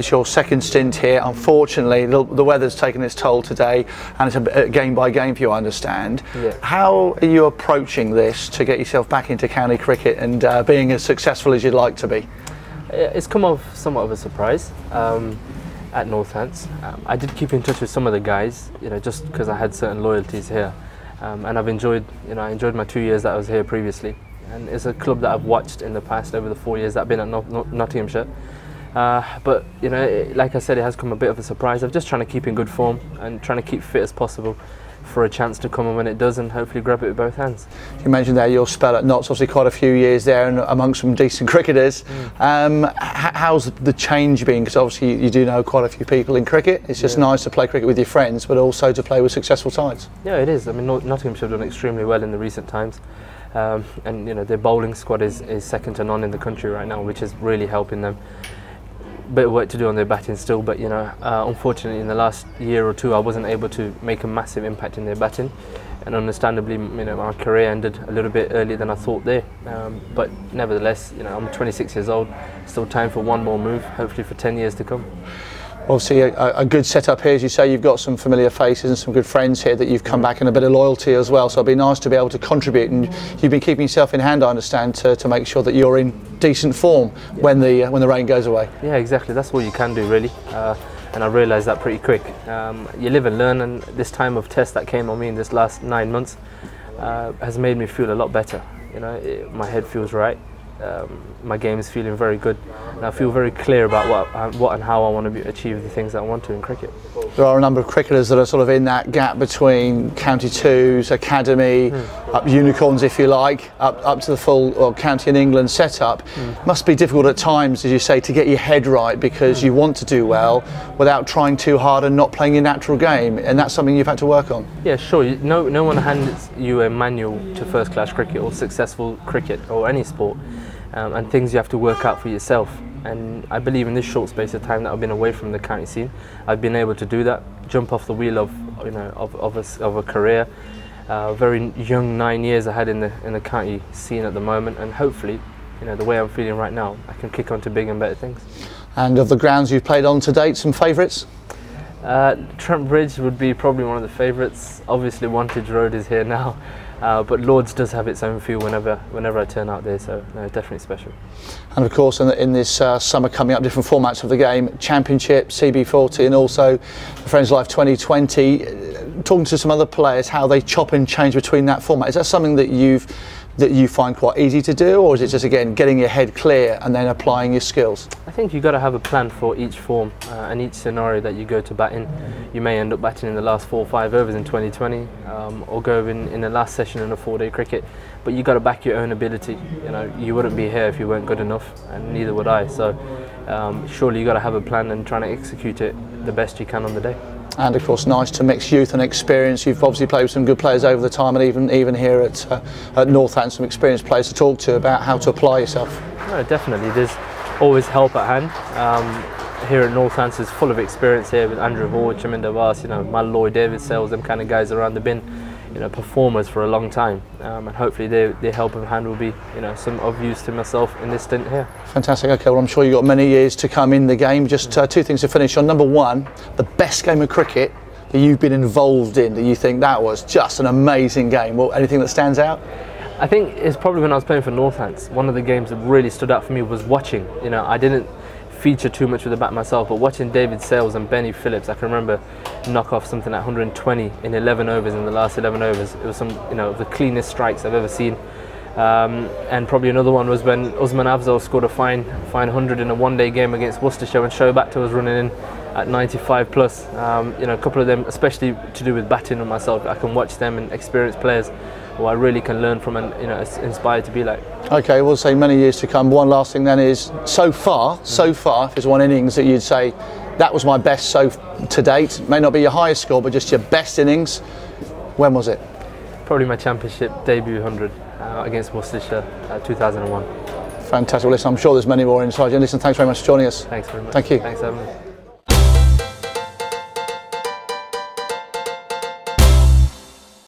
it's your second stint here. Unfortunately, the weather's taken its toll today, and it's a game by game for you, I understand. Yeah. How are you approaching this to get yourself back into county cricket and being as successful as you'd like to be? It's come off somewhat of a surprise at Northants. I did keep in touch with some of the guys, just because I had certain loyalties here, and I've enjoyed, I enjoyed my 2 years that I was here previously. And it's a club that I've watched in the past over the 4 years that I've been at Nottinghamshire. But like I said, it has come a bit of a surprise. I'm just trying to keep in good form and trying to keep fit as possible for a chance to come, and when it does, and hopefully grab it with both hands. You mentioned there your spell at Notts, obviously quite a few years there and amongst some decent cricketers. How's the change been? Because obviously you do know quite a few people in cricket. It's just nice to play cricket with your friends, but also to play with successful sides. Yeah, it is. I mean, Nottinghamshire have done extremely well in the recent times. And their bowling squad is second to none in the country right now, which is really helping them. Bit of work to do on their batting still, but unfortunately in the last year or two I wasn't able to make a massive impact in their batting, and understandably my career ended a little bit earlier than I thought there. But nevertheless, I'm 26 years old, still time for one more move, hopefully for 10 years to come. Obviously a good setup here, as you say. You've got some familiar faces and some good friends here that you've come back, and a bit of loyalty as well, so it'd be nice to be able to contribute, and you've been keeping yourself in hand, I understand, to make sure that you're in decent form when the rain goes away. Yeah, exactly, that's all you can do really, and I realised that pretty quick. You live and learn, and this time of test that came on me in this last 9 months has made me feel a lot better. My head feels right. My game is feeling very good, and I feel very clear about what and how I want to achieve the things that I want to in cricket. There are a number of cricketers that are sort of in that gap between County 2s, Academy, up unicorns if you like, up to the full County in England setup. Must be difficult at times, as you say, to get your head right, because you want to do well without trying too hard and not playing your natural game, and that's something you've had to work on. Yeah, sure. No one hands you a manual to first class cricket or successful cricket or any sport. And things you have to work out for yourself, and I believe in this short space of time that I've been away from the county scene, I've been able to do that, jump off the wheel of a career. Very young 9 years I had in the county scene at the moment, and hopefully, the way I'm feeling right now, I can kick on to big and better things. And of the grounds you've played on to date, some favourites? Trent Bridge would be probably one of the favourites. Obviously Wantage Road is here now. But Lords does have its own feel whenever I turn out there, so no, definitely special. And of course in this summer coming up, different formats of the game, Championship, CB40, and also the Friends Life 2020. Talking to some other players, how they chop and change between that format. Is that something that you find quite easy to do, or is it just, again, getting your head clear and then applying your skills? I think you've got to have a plan for each form and each scenario that you go to bat in. You may end up batting in the last 4 or 5 overs in 2020, or go in the last session in a 4-day cricket, but you've got to back your own ability. You wouldn't be here if you weren't good enough, and neither would I. So surely you've got to have a plan and try to execute it the best you can on the day. And of course, nice to mix youth and experience. You've obviously played with some good players over the time, and even here at Northants, some experienced players to talk to about how to apply yourself. No, definitely. There's always help at hand. Here at Northants is full of experience here with Andrew Hall, Chaminda Vas, Malloy, David Sales, them kind of guys around the bin. Performers for a long time, and hopefully their help of hand will be some of use to myself in this stint here. Fantastic. Okay, well I'm sure you've got many years to come in the game. Just 2 things to finish on. Number 1, the best game of cricket that you've been involved in, that you think that was just an amazing game. Well, anything that stands out? I think it's probably when I was playing for Northants. One of the games that really stood out for me was watching. I didn't feature too much with the bat myself, but watching David Sales and Benny Phillips, I can remember knock off something like 120 in 11 overs in the last 11 overs. It was some of the cleanest strikes I've ever seen. And probably another one was when Usman Afzal scored a fine 100 in a 1-day game against Worcestershire, and Showback was running in at 95 plus. A couple of them, especially to do with batting and myself, I can watch them and experienced players who I really can learn from and inspired to be like. Okay, we'll say many years to come. One last thing then is, so far, if there's one innings that you'd say that was my best to date, may not be your highest score, but just your best innings, when was it? Probably my championship debut 100 against Worcestershire, 2001. Fantastic. Well, listen, I'm sure there's many more inside you. Listen, thanks very much for joining us. Thanks very much. Thank you. Thanks for having me.